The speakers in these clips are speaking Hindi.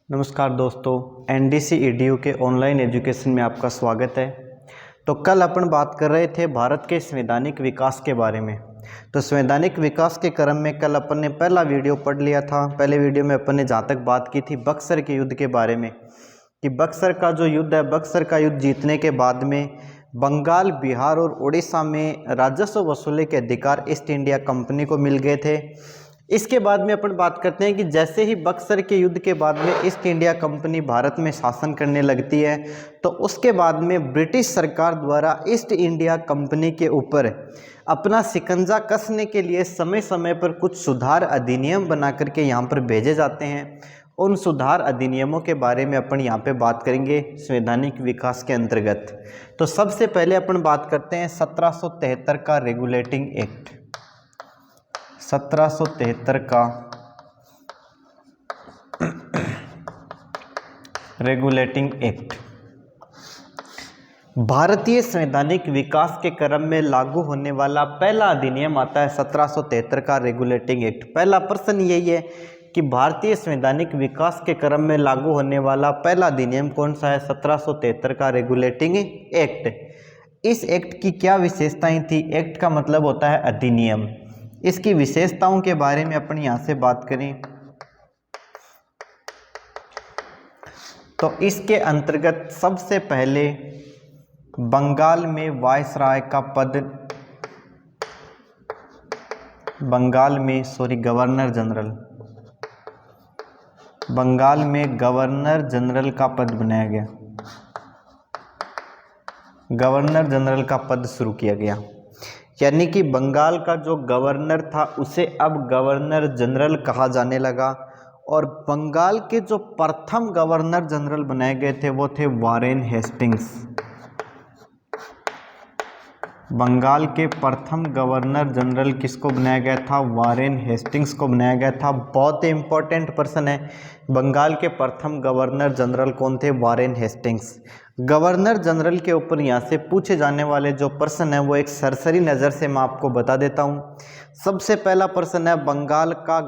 नमस्कार दोस्तों, एनडीसी ईडीयू के ऑनलाइन एजुकेशन में आपका स्वागत है। तो कल अपन बात कर रहे थे भारत के संवैधानिक विकास के बारे में। तो संवैधानिक विकास के क्रम में कल अपन ने पहला वीडियो पढ़ लिया था। पहले वीडियो में अपन ने जहाँ तक बात की थी बक्सर के युद्ध के बारे में कि बक्सर का जो युद्ध है, बक्सर का युद्ध जीतने के बाद में बंगाल, बिहार और उड़ीसा में राजस्व वसूली के अधिकार ईस्ट इंडिया कंपनी को मिल गए थे। इसके बाद में अपन बात करते हैं कि जैसे ही बक्सर के युद्ध के बाद में ईस्ट इंडिया कंपनी भारत में शासन करने लगती है, तो उसके बाद में ब्रिटिश सरकार द्वारा ईस्ट इंडिया कंपनी के ऊपर अपना शिकंजा कसने के लिए समय समय पर कुछ सुधार अधिनियम बना करके यहाँ पर भेजे जाते हैं। उन सुधार अधिनियमों के बारे में अपन यहाँ पे बात करेंगे संवैधानिक विकास के अंतर्गत। तो सबसे पहले अपन बात करते हैं 1773 का रेगुलेटिंग एक्ट। 1773 का रेगुलेटिंग एक्ट भारतीय संवैधानिक विकास के क्रम में लागू होने वाला पहला अधिनियम आता है 1773 का रेगुलेटिंग एक्ट। पहला प्रश्न यही है कि भारतीय संवैधानिक विकास के क्रम में लागू होने वाला पहला अधिनियम कौन सा है? 1773 का रेगुलेटिंग एक्ट। इस एक्ट की क्या विशेषताएं थी? एक्ट का मतलब होता है अधिनियम। इसकी विशेषताओं के बारे में अपन यहाँ से बात करें तो इसके अंतर्गत सबसे पहले बंगाल में वायसराय का पद, बंगाल में गवर्नर जनरल का पद बनाया गया। गवर्नर जनरल का पद शुरू किया गया, यानी कि बंगाल का जो गवर्नर था उसे अब गवर्नर जनरल कहा जाने लगा। और बंगाल के जो प्रथम गवर्नर जनरल बनाए गए थे वो थे वारेन हेस्टिंग्स। बंगाल के प्रथम गवर्नर जनरल किसको बनाया गया था? वारेन हेस्टिंग्स को बनाया गया था। बहुत ही इंपॉर्टेंट पर्सन है। बंगाल के प्रथम गवर्नर जनरल कौन थे? Warren Hastings. गवर्नर जनरल के ऊपर यहाँ से पूछे जाने वाले जो प्रश्न है वो एक सरसरी नज़र से मैं आपको बता देता हूँ। सबसे पहला प्रश्न है बंगाल का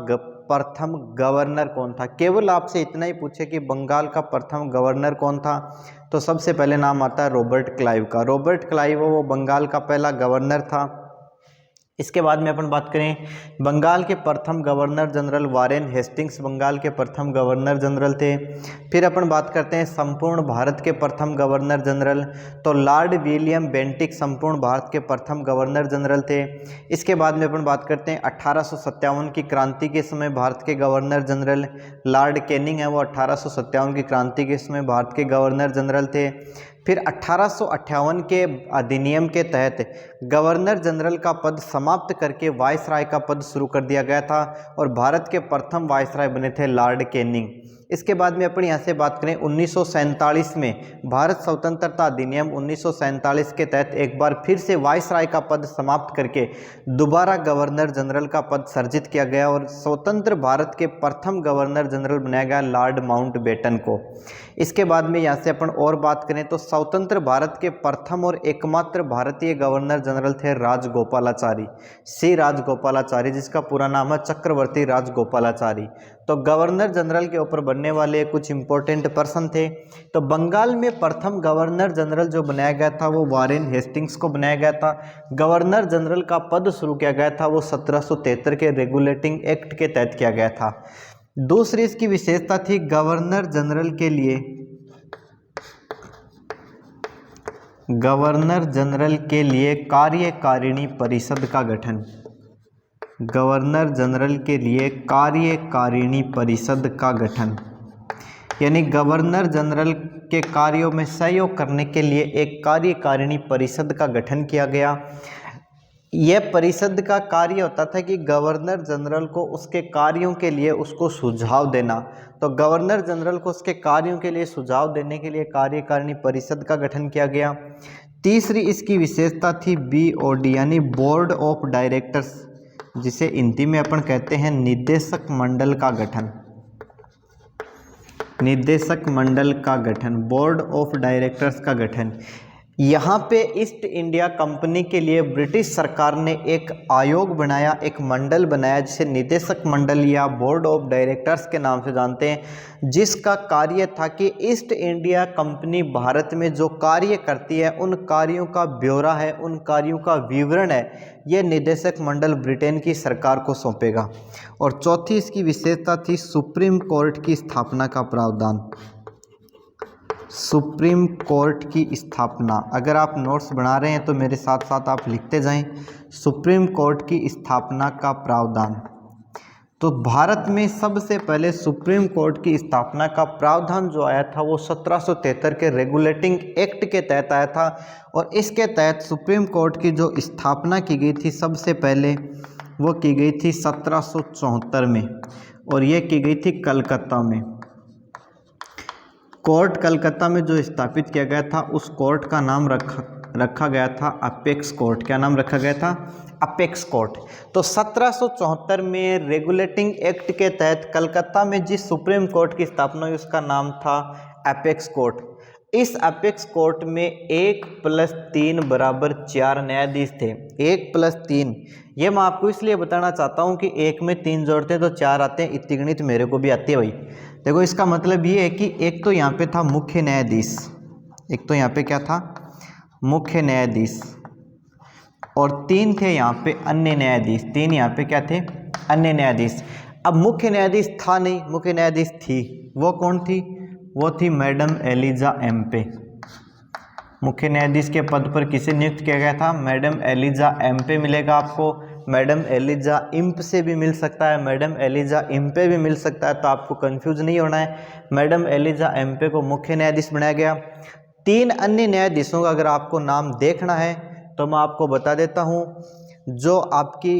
प्रथम गवर्नर कौन था? केवल आपसे इतना ही पूछे कि बंगाल का प्रथम गवर्नर कौन था, तो सबसे पहले नाम आता है रॉबर्ट क्लाइव का। रॉबर्ट क्लाइव वो बंगाल का पहला गवर्नर था। इसके बाद में अपन बात करें बंगाल के प्रथम governor general Warren Hastings Bengal के प्रथम गवर्नर जनरल थे। फिर अपन बात करते हैं संपूर्ण भारत के प्रथम गवर्नर जनरल, तो लॉर्ड विलियम बेंटिक संपूर्ण भारत के प्रथम गवर्नर जनरल थे। इसके बाद में अपन बात करते हैं 1857 की क्रांति के समय भारत के गवर्नर जनरल लॉर्ड कैनिंग है, वो 1857 की क्रांति के समय भारत के गवर्नर जनरल थे। फिर 1858 के अधिनियम के तहत गवर्नर जनरल का पद समाप्त करके वायसराय का पद शुरू कर दिया गया था और भारत के प्रथम वायसराय बने थे लॉर्ड कैनिंग। इसके बाद में अपन यहाँ से बात करें 1947 में भारत स्वतंत्रता अधिनियम 1947 के तहत एक बार फिर से वायसराय का पद समाप्त करके दोबारा गवर्नर जनरल का पद सर्जित किया गया और स्वतंत्र भारत के प्रथम गवर्नर जनरल बनाया गया लॉर्ड माउंटबेटन को। इसके बाद में यहाँ से अपन और बात करें तो स्वतंत्र भारत के प्रथम और एकमात्र भारतीय गवर्नर जनरल थे राजगोपालाचारी, सी राजगोपालाचारी, जिसका पूरा नाम है चक्रवर्ती राजगोपालाचारी। तो गवर्नर जनरल के ऊपर बनने वाले कुछ इंपॉर्टेंट पर्सन थे। तो बंगाल में प्रथम गवर्नर जनरल जो बनाया गया था वो वारेन हेस्टिंग्स को बनाया गया था। गवर्नर जनरल का पद शुरू किया गया था वो 1773 के रेगुलेटिंग एक्ट के तहत किया गया था। दूसरी इसकी विशेषता थी गवर्नर जनरल के लिए कार्यकारिणी परिषद का गठन। गवर्नर जनरल के लिए कार्यकारिणी परिषद का गठन, यानी गवर्नर जनरल के कार्यों में सहयोग करने के लिए एक कार्यकारिणी परिषद का गठन किया गया। यह परिषद का कार्य होता था कि गवर्नर जनरल को उसके कार्यों के लिए उसको सुझाव देना। तो गवर्नर जनरल को उसके कार्यों के लिए सुझाव देने के लिए कार्यकारिणी परिषद का गठन किया गया। तीसरी इसकी विशेषता थी BOD यानी बोर्ड ऑफ डायरेक्टर्स, जिसे हिंदी में अपन कहते हैं निदेशक मंडल का गठन। निदेशक मंडल का गठन, बोर्ड ऑफ डायरेक्टर्स का गठन। यहाँ पे ईस्ट इंडिया कंपनी के लिए ब्रिटिश सरकार ने एक आयोग बनाया, एक मंडल बनाया जिसे निदेशक मंडल या बोर्ड ऑफ डायरेक्टर्स के नाम से जानते हैं, जिसका कार्य था कि ईस्ट इंडिया कंपनी भारत में जो कार्य करती है उन कार्यों का ब्यौरा है, उन कार्यों का विवरण है, ये निदेशक मंडल ब्रिटेन की सरकार को सौंपेगा। और चौथी इसकी विशेषता थी सुप्रीम कोर्ट की स्थापना का प्रावधान। सुप्रीम कोर्ट की स्थापना, अगर आप नोट्स बना रहे हैं तो मेरे साथ साथ आप लिखते जाएं, सुप्रीम कोर्ट की स्थापना का प्रावधान। तो भारत में सबसे पहले सुप्रीम कोर्ट की स्थापना का प्रावधान जो आया था वो 1773 के रेगुलेटिंग एक्ट के तहत आया था, और इसके तहत सुप्रीम कोर्ट की जो स्थापना की गई थी सबसे पहले वो की गई थी 1774 में, और ये की गई थी कलकत्ता में। कोर्ट कलकत्ता में जो स्थापित किया गया था उस कोर्ट का नाम रखा गया था अपेक्स कोर्ट। क्या नाम रखा गया था? Apex court. तो 1774 में रेगुलेटिंग एक्ट के तहत कलकत्ता में जिस सुप्रीम कोर्ट की स्थापना हुई उसका नाम था अपेक्स कोर्ट। इस अपेक्स कोर्ट में 1+3 बराबर 4 न्यायाधीश थे। 1+3, ये मैं आपको इसलिए बताना चाहता हूँ कि 1 में 3 जोड़ते हैं तो 4 आते हैं। इतनी गणित मेरे को भी आती है भाई। देखो इसका मतलब ये है कि एक तो यहाँ पे था मुख्य न्यायाधीश, एक तो यहाँ पे क्या था? मुख्य न्यायाधीश, और 3 थे यहाँ पे अन्य न्यायाधीश। 3 यहाँ पे क्या थे? अन्य न्यायाधीश। अब मुख्य न्यायाधीश था नहीं, मुख्य न्यायाधीश थी। वो कौन थी? वो थी मैडम एलिजा एम्पे। मुख्य न्यायाधीश के पद पर किसे नियुक्त किया गया था? मैडम एलिजा एम्पे मिलेगा आपको। मैडम एलिजा इम्प से भी मिल सकता है, मैडम एलिजा इम्पे भी मिल सकता है, तो आपको कंफ्यूज नहीं होना है। मैडम एलिजा एम्पे को मुख्य न्यायाधीश बनाया गया। 3 अन्य न्यायाधीशों का अगर आपको नाम देखना है तो मैं आपको बता देता हूँ। जो आपकी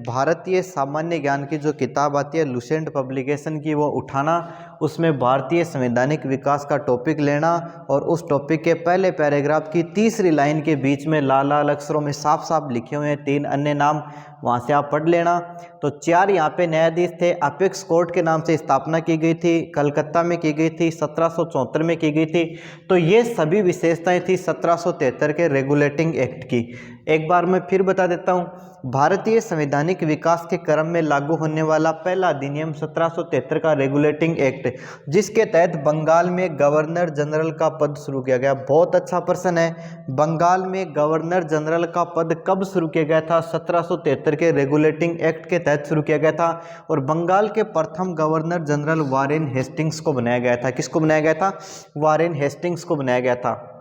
भारतीय सामान्य ज्ञान की जो किताब आती है लुसेंट पब्लिकेशन की, वो उठाना, उसमें भारतीय संवैधानिक विकास का टॉपिक लेना, और उस टॉपिक के पहले पैराग्राफ की तीसरी लाइन के बीच में लाल लाल अक्षरों में साफ साफ लिखे हुए हैं 3 अन्य नाम, वहाँ से आप पढ़ लेना। तो 4 यहाँ पे न्यायाधीश थे। अपेक्स कोर्ट के नाम से स्थापना की गई थी, कलकत्ता में की गई थी, 1774 में की गई थी। तो ये सभी विशेषताएं थी 1773 के रेगुलेटिंग एक्ट की। एक बार मैं फिर बता देता हूँ, भारतीय संवैधानिक विकास के क्रम में लागू होने वाला पहला अधिनियम 1773 का रेगुलेटिंग एक्ट, जिसके तहत बंगाल में गवर्नर जनरल का पद शुरू किया गया। बहुत अच्छा प्रश्न है, बंगाल में गवर्नर जनरल का पद कब शुरू किया गया था? 1773 के रेगुलेटिंग एक्ट के तहत शुरू किया गया था, और बंगाल के प्रथम गवर्नर जनरल वारेन हेस्टिंग्स को बनाया गया था। किसको बनाया गया था? वारेन हेस्टिंग्स को बनाया गया था।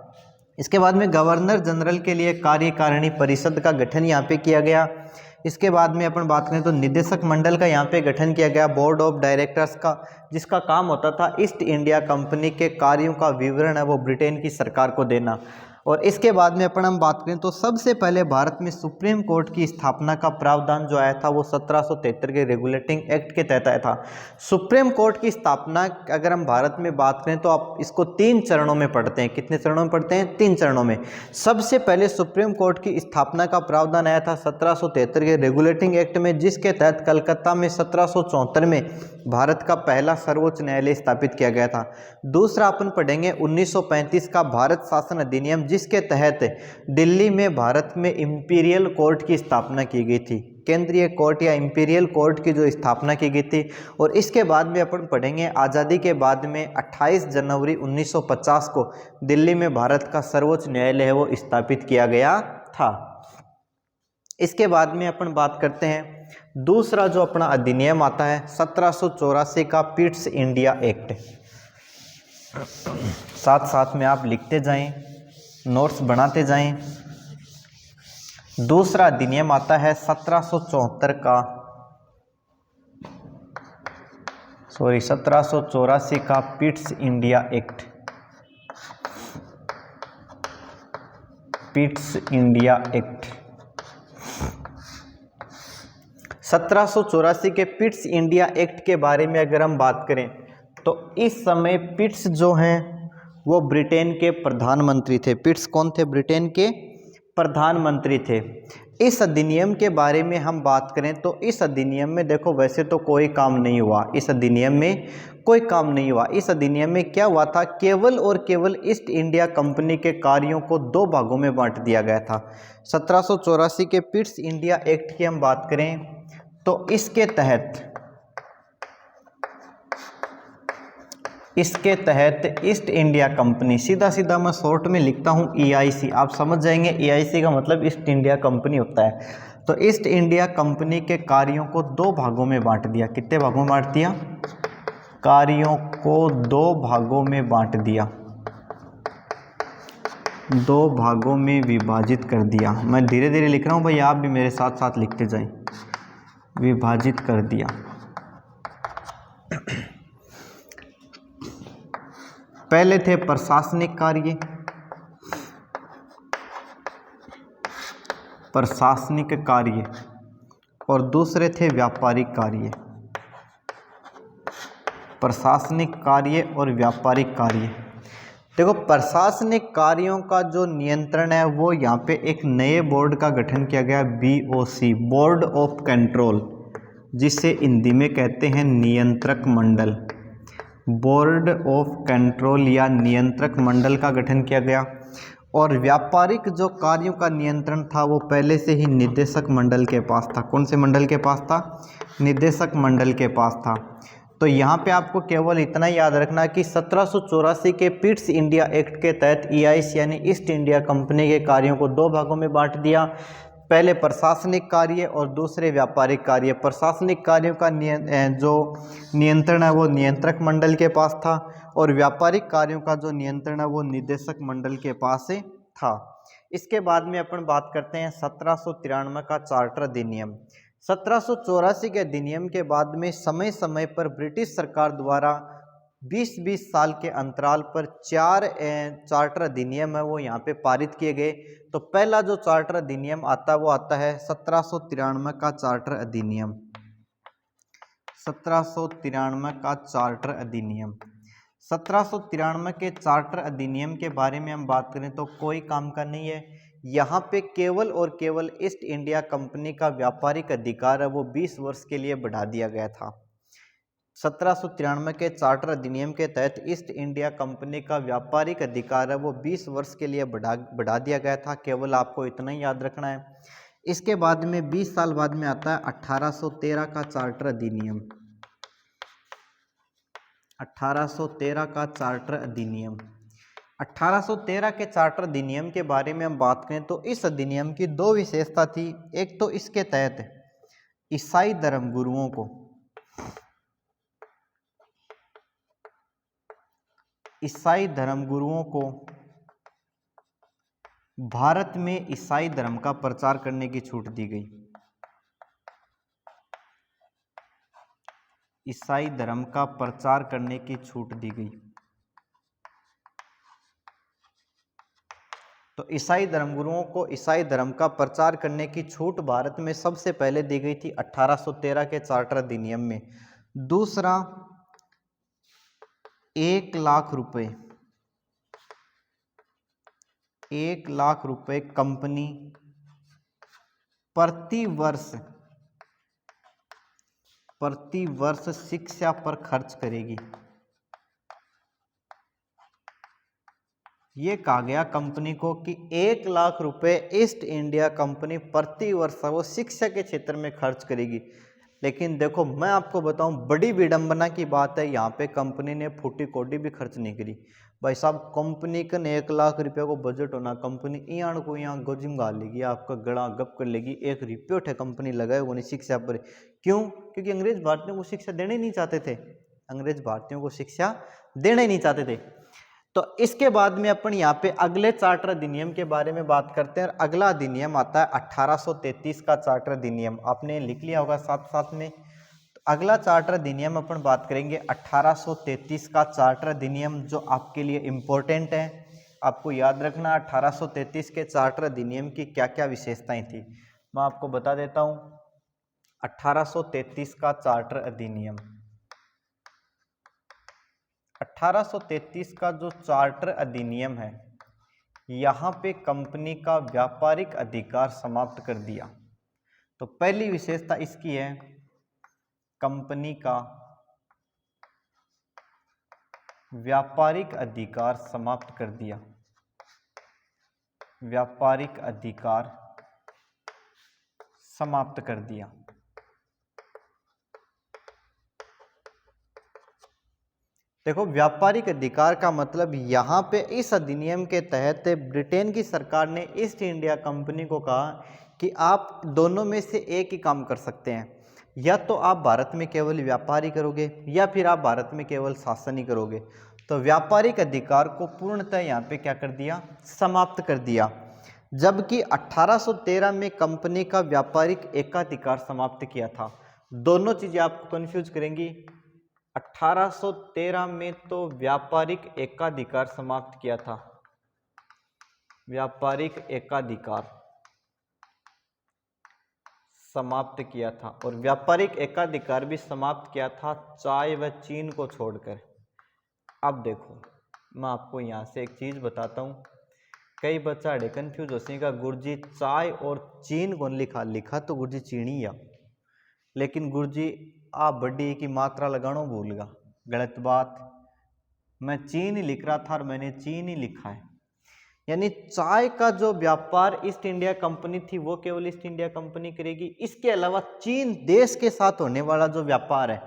इसके बाद में गवर्नर जनरल के लिए कार्यकारिणी परिषद का गठन यहाँ पे किया गया। इसके बाद में अपन बात करें तो निदेशक मंडल का यहाँ पे गठन किया गया, बोर्ड ऑफ डायरेक्टर्स का, जिसका काम होता था ईस्ट इंडिया कंपनी के कार्यों का विवरण है वो ब्रिटेन की सरकार को देना। और इसके बाद में अपन हम बात करें तो सबसे पहले भारत में सुप्रीम कोर्ट की स्थापना का प्रावधान जो आया था वो 1773 के रेगुलेटिंग एक्ट के तहत आया था। सुप्रीम कोर्ट की स्थापना अगर हम भारत में बात करें तो आप इसको 3 चरणों में पढ़ते हैं। कितने चरणों में पढ़ते हैं? 3 चरणों में। सबसे पहले सुप्रीम कोर्ट की स्थापना का प्रावधान आया था 1773 के रेगुलेटिंग एक्ट में, जिसके तहत कलकत्ता में 1774 में भारत का पहला सर्वोच्च न्यायालय स्थापित किया गया था। दूसरा अपन पढ़ेंगे 1935 का भारत शासन अधिनियम, जिसके तहत दिल्ली में भारत में इंपीरियल कोर्ट की स्थापना की गई थी। केंद्रीय कोर्ट या इंपीरियल कोर्ट की जो स्थापना की गई थी। और इसके बाद में अपन पढ़ेंगे आज़ादी के बाद में 28 जनवरी 1950 को दिल्ली में भारत का सर्वोच्च न्यायालय है वो स्थापित किया गया था। इसके बाद में अपन बात करते हैं दूसरा जो अपना अधिनियम आता है 1784 का पिट्स इंडिया एक्ट। साथ साथ में आप लिखते जाएं, नोट्स बनाते जाएं। दूसरा अधिनियम आता है 1784 का Pitt's India act. Pitt's India act 1784 के पिट्स इंडिया एक्ट के बारे में अगर हम बात करें तो इस समय पिट्स जो हैं वो ब्रिटेन के प्रधानमंत्री थे। पिट्स कौन थे? ब्रिटेन के प्रधानमंत्री थे। इस अधिनियम के बारे में हम बात करें तो इस अधिनियम में देखो वैसे तो कोई काम नहीं हुआ, इस अधिनियम में कोई काम नहीं हुआ। इस अधिनियम में क्या हुआ था, केवल और केवल ईस्ट इंडिया कंपनी के कार्यों को दो भागों में बांट दिया गया था। 1784 के पिट्स इंडिया एक्ट की हम बात करें तो इसके तहत ईस्ट इंडिया कंपनी, सीधा सीधा मैं शॉर्ट में लिखता हूं EIC, आप समझ जाएंगे EIC का मतलब ईस्ट इंडिया कंपनी होता है। तो ईस्ट इंडिया कंपनी के कार्यों को दो भागों में बांट दिया। कितने भागों में बांट दिया? कार्यों को दो भागों में बांट दिया, दो भागों में विभाजित कर दिया। मैं धीरे धीरे लिख रहा हूं भाई, आप भी मेरे साथ साथ लिखते जाएं। विभाजित कर दिया। पहले थे प्रशासनिक कार्य और दूसरे थे व्यापारिक कार्य। प्रशासनिक कार्य और व्यापारिक कार्य। देखो, प्रशासनिक कार्यों का जो नियंत्रण है वो यहाँ पे एक नए बोर्ड का गठन किया गया, BOC, बोर्ड ऑफ कंट्रोल, जिसे हिंदी में कहते हैं नियंत्रक मंडल। बोर्ड ऑफ कंट्रोल या नियंत्रक मंडल का गठन किया गया। और व्यापारिक जो कार्यों का नियंत्रण था वो पहले से ही निदेशक मंडल के पास था। कौन से मंडल के पास था? निदेशक मंडल के पास था। तो यहाँ पे आपको केवल इतना याद रखना कि 1784 के पिट्स इंडिया एक्ट के तहत EIC यानी ईस्ट इंडिया कंपनी के कार्यों को दो भागों में बांट दिया। पहले प्रशासनिक कार्य और दूसरे व्यापारिक कार्य। प्रशासनिक कार्यों का जो नियंत्रण है वो नियंत्रक मंडल के पास था और व्यापारिक कार्यों का जो नियंत्रण है वो निदेशक मंडल के पास था। इसके बाद में अपन बात करते हैं 1793 का चार्टर अधिनियम। 1784 के अधिनियम के बाद में समय समय पर ब्रिटिश सरकार द्वारा 20-20 साल के अंतराल पर 4 चार्टर अधिनियम है वो यहाँ पे पारित किए गए। तो पहला जो चार्टर अधिनियम आता है वो आता है 1793 का चार्टर अधिनियम। 1793 का चार्टर अधिनियम। 1793 के चार्टर अधिनियम के बारे में हम बात करें तो कोई काम का नहीं है। यहाँ पे केवल और केवल ईस्ट इंडिया कंपनी का व्यापारिक अधिकार है वो 20 वर्ष के लिए बढ़ा दिया गया था। 1793 के चार्टर अधिनियम के तहत ईस्ट इंडिया कंपनी का व्यापारिक अधिकार है वो 20 वर्ष के लिए बढ़ा दिया गया था। केवल आपको इतना ही याद रखना है। इसके बाद में 20 साल बाद में आता है 1813 का चार्टर अधिनियम। 1813 का चार्टर अधिनियम। 1813 के चार्टर अधिनियम के बारे में हम बात करें तो इस अधिनियम की दो विशेषता थी। एक तो इसके तहत ईसाई धर्मगुरुओं को भारत में ईसाई धर्म का प्रचार करने की छूट दी गई। ईसाई धर्म का प्रचार करने की छूट दी गई। तो ईसाई धर्मगुरुओं को ईसाई धर्म का प्रचार करने की छूट भारत में सबसे पहले दी गई थी 1813 के चार्टर अधिनियम में। दूसरा, 1 लाख रुपए कंपनी प्रति वर्ष शिक्षा पर खर्च करेगी। ये कहा गया कंपनी को कि 1 लाख रुपए ईस्ट इंडिया कंपनी प्रति वर्ष वो शिक्षा के क्षेत्र में खर्च करेगी। लेकिन देखो, मैं आपको बताऊं, बड़ी विडंबना की बात है, यहाँ पे कंपनी ने फूटी कोडी भी खर्च नहीं करी। भाई साहब, कंपनी का 1 लाख रुपये को बजट होना, कंपनी यहाँ को यहाँ गोजिम गा लेगी, आपका गड़ा गप कर लेगी। 1 रुपये उठे कंपनी लगाए वो नहीं शिक्षा पर। क्यों? क्योंकि अंग्रेज भारतीयों को शिक्षा देना ही नहीं चाहते थे। अंग्रेज भारतीयों को शिक्षा देना ही नहीं चाहते थे। तो इसके बाद में अपन यहाँ पे अगले चार्टर अधिनियम के बारे में बात करते हैं। अगला अधिनियम आता है 1833 का चार्टर अधिनियम। आपने लिख लिया होगा साथ साथ में। तो अगला चार्टर अधिनियम अपन बात करेंगे 1833 का चार्टर अधिनियम, जो आपके लिए इम्पोर्टेंट है। आपको याद रखना 1833 के चार्टर अधिनियम की क्या क्या विशेषताएं थी, मैं आपको बता देता हूँ। 1833 का चार्टर अधिनियम। 1833 का जो चार्टर अधिनियम है, यहाँ पे कंपनी का व्यापारिक अधिकार समाप्त कर दिया। तो पहली विशेषता इसकी है, कंपनी का व्यापारिक अधिकार समाप्त कर दिया। व्यापारिक अधिकार समाप्त कर दिया। देखो, व्यापारिक अधिकार का मतलब यहाँ पे इस अधिनियम के तहत ब्रिटेन की सरकार ने ईस्ट इंडिया कंपनी को कहा कि आप दोनों में से एक ही काम कर सकते हैं, या तो आप भारत में केवल व्यापार ही करोगे या फिर आप भारत में केवल शासन ही करोगे। तो व्यापारिक अधिकार को पूर्णतः यहाँ पे क्या कर दिया, समाप्त कर दिया। जबकि 1813 में कंपनी का व्यापारिक एकाधिकार समाप्त किया था। दोनों चीजें आपको कंफ्यूज करेंगी। 1813 में तो व्यापारिक एकाधिकार समाप्त किया था, व्यापारिक एकाधिकार समाप्त किया था, और व्यापारिक एकाधिकार भी समाप्त किया था चाय व चीन को छोड़कर। अब देखो, मैं आपको यहाँ से एक चीज बताता हूँ, कई बच्चा अड़े कंफ्यूज हो सीगा, गुरुजी चाय और चीन कौन लिखा तो गुरुजी चीनी या, लेकिन गुरुजी आप बड़ी की मात्रा लगाना भूल गया। गलत बात, मैं चीन ही लिख रहा था और मैंने चीन ही लिखा है। यानी चाय का जो व्यापार ईस्ट इंडिया कंपनी थी वो केवल ईस्ट इंडिया कंपनी करेगी। इसके अलावा चीन देश के साथ होने वाला जो व्यापार है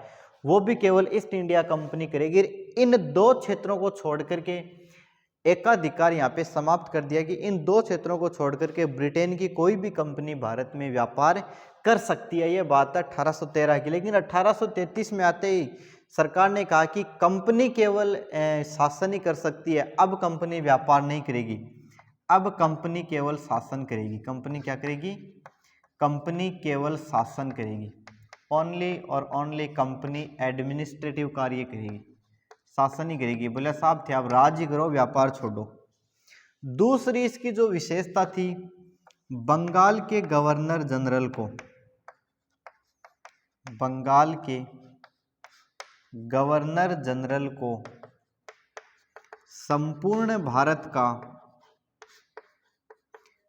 वो भी केवल ईस्ट इंडिया कंपनी करेगी। इन दो क्षेत्रों को छोड़ करके एकाधिकार यहाँ पे समाप्त कर दिया कि इन दो क्षेत्रों को छोड़ करके ब्रिटेन की कोई भी कंपनी भारत में व्यापार कर सकती है। यह बात है 1813 की। लेकिन 1833 में आते ही सरकार ने कहा कि कंपनी केवल शासन ही कर सकती है, अब कंपनी व्यापार नहीं करेगी, अब कंपनी केवल शासन करेगी। कंपनी क्या करेगी, कंपनी केवल शासन करेगी। ओनली और ओनली कंपनी एडमिनिस्ट्रेटिव कार्य करेगी, शासन ही करेगी। बोले साहब थे, आप राज ही करो, व्यापार छोड़ो। दूसरी इसकी जो विशेषता थी, बंगाल के गवर्नर जनरल को, बंगाल के गवर्नर जनरल को संपूर्ण भारत का,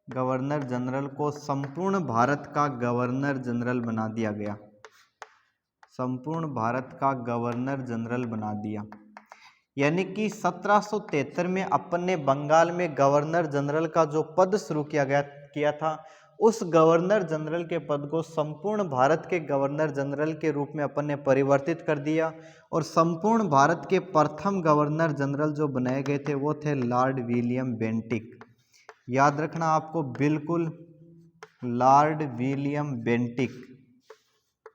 गवर्नर जनरल को संपूर्ण भारत का गवर्नर जनरल बना दिया गया, संपूर्ण भारत का गवर्नर जनरल बना दिया। यानी कि 1773 में अपन ने बंगाल में गवर्नर जनरल का जो पद शुरू किया था, उस गवर्नर जनरल के पद को संपूर्ण भारत के गवर्नर जनरल के रूप में अपन ने परिवर्तित कर दिया। और संपूर्ण भारत के प्रथम गवर्नर जनरल जो बनाए गए थे वो थे लॉर्ड विलियम बेंटिक। याद रखना आपको बिल्कुल, Lord William Bentinck.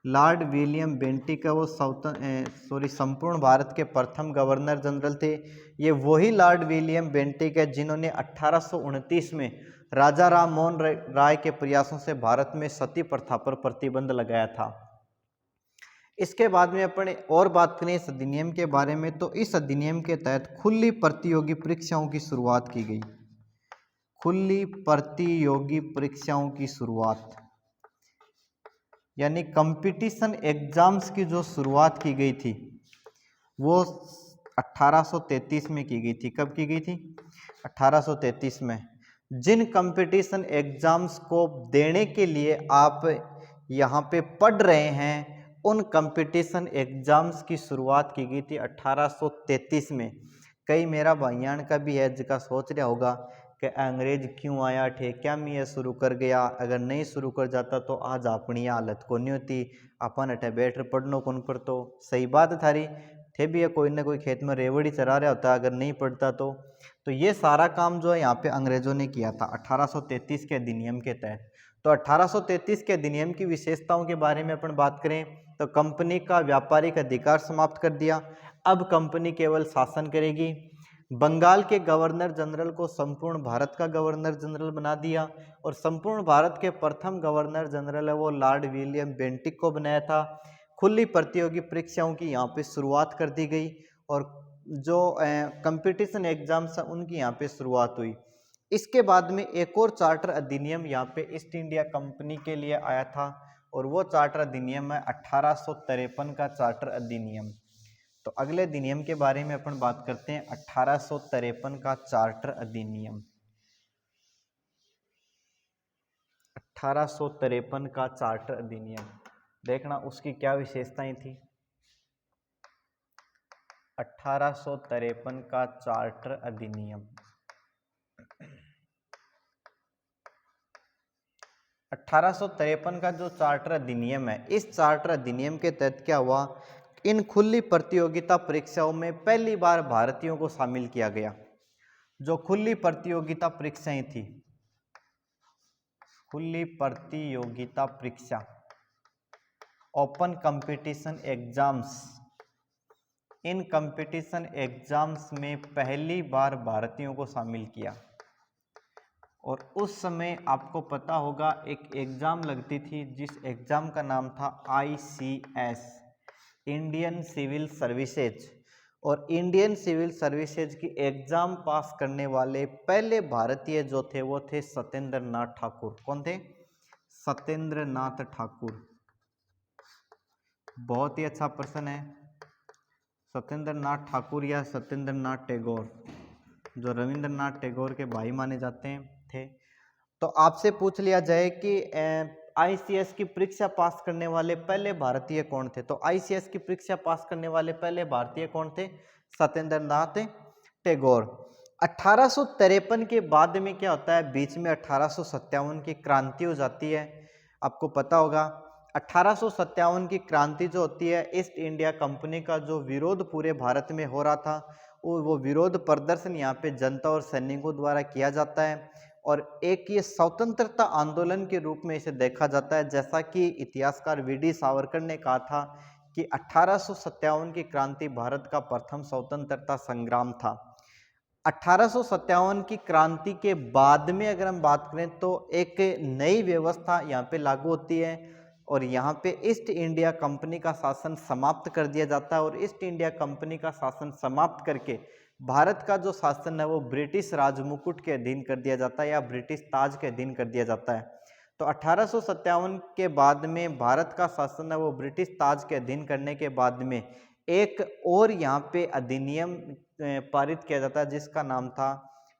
Lord William Bentinck का वो संपूर्ण भारत के प्रथम गवर्नर जनरल थे। ये वही लॉर्ड विलियम बेंटिक है जिन्होंने 1829 में राजा राम मोहन राय के प्रयासों से भारत में सती प्रथा पर प्रतिबंध लगाया था। इसके बाद में अपन और बात करें इस अधिनियम के बारे में, तो इस अधिनियम के तहत खुली प्रतियोगी परीक्षाओं की शुरुआत की गई। खुली प्रतियोगी परीक्षाओं की शुरुआत, यानी कंपटीशन एग्जाम्स की जो शुरुआत की गई थी वो 1833 में की गई थी। कब की गई थी, 1833 में। जिन कंपटीशन एग्जाम्स को देने के लिए आप यहाँ पे पढ़ रहे हैं, उन कंपटीशन एग्जाम्स की शुरुआत की गई थी 1833 में। कई मेरा भाईयान का भी है जिसका सोच रहा होगा कि अंग्रेज क्यों आया थे, क्या मैं ये शुरू कर गया, अगर नहीं शुरू कर जाता तो आज अपनी हालत को नहीं होती, अपन अठे बैठ पढ़नो कौन पर। तो सही बात है थारी, थे भी कोई ना कोई खेत में रेवड़ी चरा रहा होता अगर नहीं पढ़ता तो ये सारा काम जो है यहाँ पे अंग्रेजों ने किया था 1833 के अधिनियम के तहत। तो 1833 के अधिनियम की विशेषताओं के बारे में अपन बात करें तो कंपनी का व्यापारिक अधिकार समाप्त कर दिया, अब कंपनी केवल शासन करेगी। बंगाल के गवर्नर जनरल को संपूर्ण भारत का गवर्नर जनरल बना दिया, और संपूर्ण भारत के प्रथम गवर्नर जनरल है वो लॉर्ड विलियम बेंटिक को बनाया था। खुली प्रतियोगी परीक्षाओं की यहाँ पे शुरुआत कर दी गई, और जो कंपटीशन एग्जाम्स हैं उनकी यहाँ पे शुरुआत हुई। इसके बाद में एक और चार्टर अधिनियम यहाँ पे ईस्ट इंडिया कंपनी के लिए आया था, और वो चार्टर अधिनियम है 1853 का चार्टर अधिनियम। तो अगले अधिनियम के बारे में अपन बात करते हैं, 1853 का चार्टर अधिनियम। 1853 का चार्टर अधिनियम, देखना उसकी क्या विशेषताएं थी। 1853 का चार्टर अधिनियम। 1853 का जो चार्टर अधिनियम है, इस चार्टर अधिनियम के तहत क्या हुआ, इन खुली प्रतियोगिता परीक्षाओं में पहली बार भारतीयों को शामिल किया गया। जो खुली प्रतियोगिता परीक्षाएं थी, खुली प्रतियोगिता परीक्षा, open competition exams, in competition exams में पहली बार भारतीयों को शामिल किया। और उस समय आपको पता होगा एक एग्ज़ाम लगती थी जिस एग्ज़ाम का नाम था ICS, इंडियन सिविल सर्विसेज। और इंडियन सिविल सर्विसेज की एग्ज़ाम पास करने वाले पहले भारतीय जो थे वो थे सत्येंद्र नाथ ठाकुर। कौन थे? सत्येंद्र नाथ ठाकुर। बहुत ही अच्छा प्रश्न है। सत्येंद्र नाथ ठाकुर या सत्येंद्र नाथ टैगोर, जो रविंद्रनाथ टैगोर के भाई माने जाते हैं, थे। तो आपसे पूछ लिया जाए कि ICS की परीक्षा पास करने वाले पहले भारतीय कौन थे, तो ICS की परीक्षा पास करने वाले पहले भारतीय कौन थे? सत्येंद्र नाथ टैगोर। 1853 के बाद में क्या होता है, बीच में 1857 की क्रांति हो जाती है। आपको पता होगा 1857 की क्रांति जो होती है, ईस्ट इंडिया कंपनी का जो विरोध पूरे भारत में हो रहा था, वो विरोध प्रदर्शन यहाँ पे जनता और सैनिकों द्वारा किया जाता है। और एक ये स्वतंत्रता आंदोलन के रूप में इसे देखा जाता है, जैसा कि इतिहासकार VD सावरकर ने कहा था कि 1857 की क्रांति भारत का प्रथम स्वतंत्रता संग्राम था। 1857 की क्रांति के बाद में अगर हम बात करें तो एक नई व्यवस्था यहाँ पे लागू होती है और यहाँ पे ईस्ट इंडिया कंपनी का शासन समाप्त कर दिया जाता है। और ईस्ट इंडिया कंपनी का शासन समाप्त करके भारत का जो शासन है वो ब्रिटिश राजमुकुट के अधीन कर दिया जाता है या ब्रिटिश ताज के अधीन कर दिया जाता है। तो 1857 के बाद में भारत का शासन है वो ब्रिटिश ताज के अधीन करने के बाद में एक और यहाँ पे अधिनियम पारित किया जाता है जिसका नाम था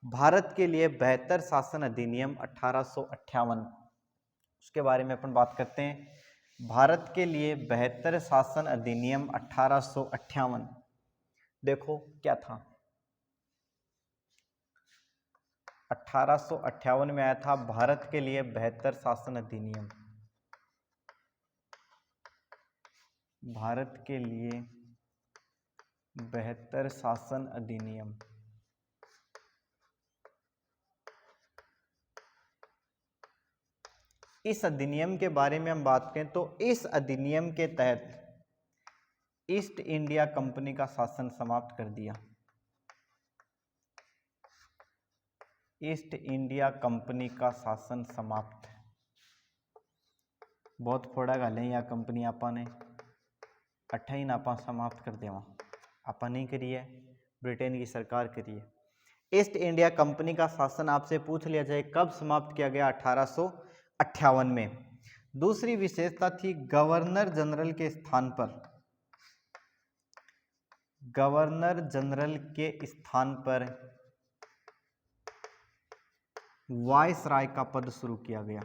भारत के लिए बेहतर शासन अधिनियम 1858। उसके बारे में अपन बात करते हैं। भारत के लिए बेहतर शासन अधिनियम 1858 देखो क्या था। 1858 में आया था भारत के लिए बेहतर शासन अधिनियम। भारत के लिए बेहतर शासन अधिनियम। इस अधिनियम के बारे में हम बात करें तो इस अधिनियम के तहत ईस्ट इंडिया कंपनी का शासन समाप्त कर दिया। ईस्ट इंडिया कंपनी का शासन समाप्त। बहुत फोड़ा गाले या कंपनी आपा ने अट्ठा ही नापा समाप्त कर देवा, आपा नहीं करिए, ब्रिटेन की सरकार करिए। ईस्ट इंडिया कंपनी का शासन आपसे पूछ लिया जाए कब समाप्त किया गया, 1858 में। दूसरी विशेषता थी गवर्नर जनरल के स्थान पर, गवर्नर जनरल के स्थान पर वायसराय का पद शुरू किया गया।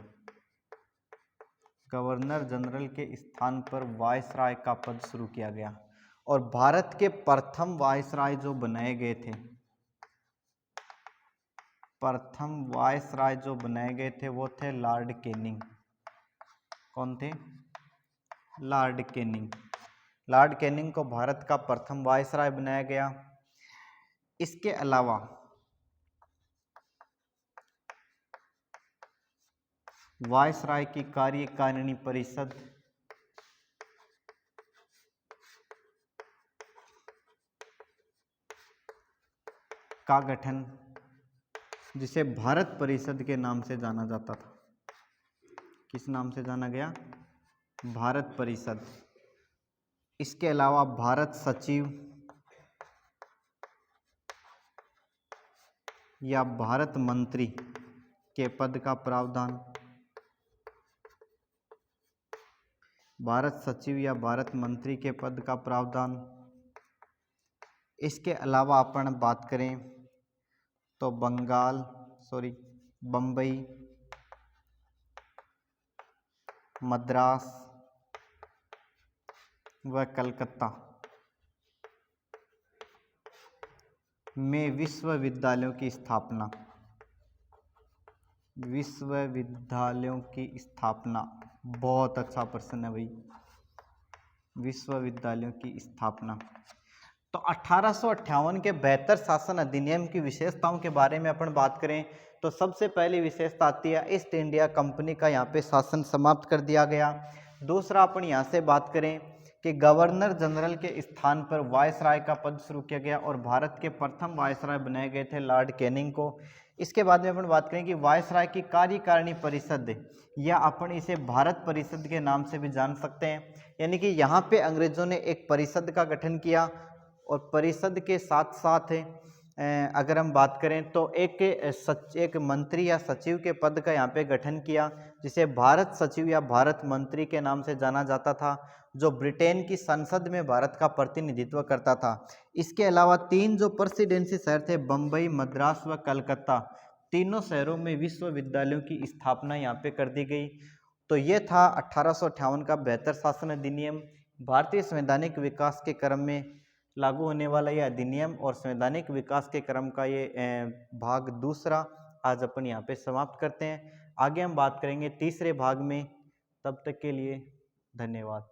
गवर्नर जनरल के स्थान पर वायसराय का पद शुरू किया गया। और भारत के प्रथम वायसराय जो बनाए गए थे, प्रथम वायसराय जो बनाए गए थे वो थे लॉर्ड कैनिंग। कौन थे? Lord Canning. लॉर्ड कैनिंग को भारत का प्रथम वायसराय बनाया गया। इसके अलावा वायसराय की कार्यकारिणी परिषद का गठन, जिसे भारत परिषद के नाम से जाना जाता था। किस नाम से जाना गया? भारत परिषद। इसके अलावा भारत सचिव या भारत मंत्री के पद का प्रावधान, भारत सचिव या भारत मंत्री के पद का प्रावधान। इसके अलावा अपन बात करें तो बम्बई, मद्रास व कलकत्ता, में विश्वविद्यालयों की स्थापना। विश्वविद्यालयों की स्थापना, बहुत अच्छा प्रश्न है भाई। विश्वविद्यालयों की स्थापना। तो 1858 के बेहतर शासन अधिनियम की विशेषताओं के बारे में अपन बात करें तो सबसे पहली विशेषता आती है ईस्ट इंडिया कंपनी का यहाँ पे शासन समाप्त कर दिया गया। दूसरा अपन यहाँ से बात करें कि गवर्नर जनरल के स्थान पर वायसराय का पद शुरू किया गया और भारत के प्रथम वायसराय बनाए गए थे लॉर्ड कैनिंग को। इसके बाद में अपन बात करें कि वायसराय की कार्यकारिणी परिषद या अपन इसे भारत परिषद के नाम से भी जान सकते हैं, यानी कि यहाँ पे अंग्रेजों ने एक परिषद का गठन किया और परिषद के साथ साथ अगर हम बात करें तो एक मंत्री या सचिव के पद का यहाँ पे गठन किया जिसे भारत सचिव या भारत मंत्री के नाम से जाना जाता था, जो ब्रिटेन की संसद में भारत का प्रतिनिधित्व करता था। इसके अलावा 3 जो प्रेसिडेंसी शहर थे, बम्बई, मद्रास व कलकत्ता, तीनों शहरों में विश्वविद्यालयों की स्थापना यहाँ पे कर दी गई। तो ये था 1858 का बेहतर शासन अधिनियम, भारतीय संवैधानिक विकास के क्रम में लागू होने वाला यह अधिनियम और संवैधानिक विकास के क्रम का ये भाग दूसरा आज अपन यहाँ पे समाप्त करते हैं। आगे हम बात करेंगे तीसरे भाग में। तब तक के लिए धन्यवाद।